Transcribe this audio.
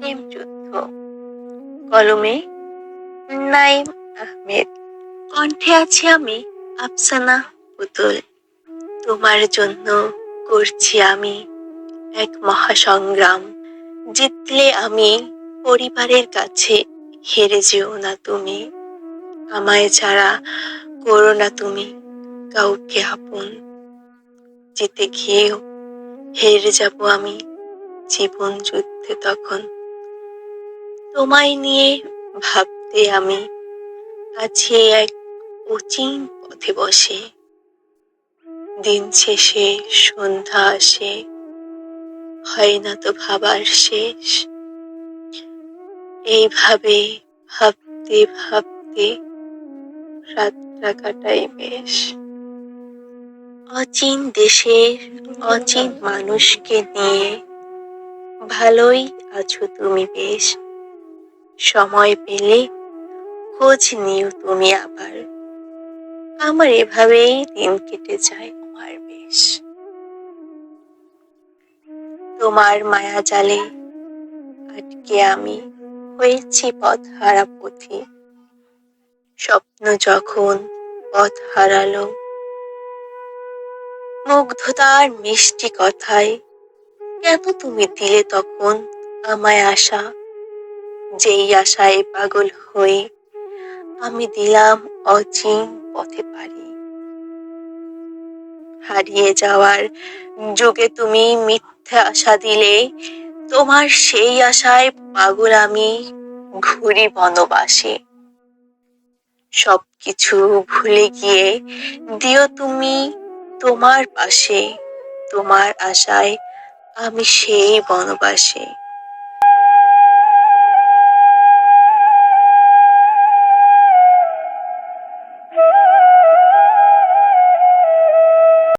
প্রেম যুদ্ধ। কলমে নাইম আহমেদ। কণ্ঠে আছি আমি আফসানা পুতুল। তোমার জন্য করছি আমি এক মহাসংগ্রাম। জিতলে আমি পরিবারের কাছে হেরে যেও না তুমি। আমায় ছাড়া করো না তুমি কাউকে আপন। জিতে গিয়েও হেরে যাব আমি জীবন যুদ্ধে তখন। তোমায় নিয়ে ভাবতে আমি আছি এক অচিন পথে বসে। দিন শেষে সন্ধ্যা আসে, হয় না তো ভাবার শেষ। এইভাবে ভাবতে ভাবতে রাতটা কাটাই বেশ। অচিন দেশের অচিন মানুষকে নিয়ে ভালোই আছো তুমি বেশ। সময় পেলে খোঁজ নিও তুমি আবার। আমার এভাবেই দিন কেটে যায় আমার বেশ। তোমার মায়া জালে আটকে আমি হয়েছি পথহারা পথি। স্বপ্ন যখন পথ হারালো, মুগ্ধতার মিষ্টি কথায় কেন তুমি দিলে তখন আমায় আশা। যেই আশায় পাগল হয়ে আমি দিলাম অচিন পথে পাড়ি। হারিয়ে যাওয়ার যুগে তুমি মিথ্যে আশা দিলে, তোমার সেই আশায় পাগল আমি ঘুরি বনবাসে। সবকিছু ভুলে গিয়ে দিও তুমি তোমার পাশে। তোমার আশায় আমি সেই বনবাসে।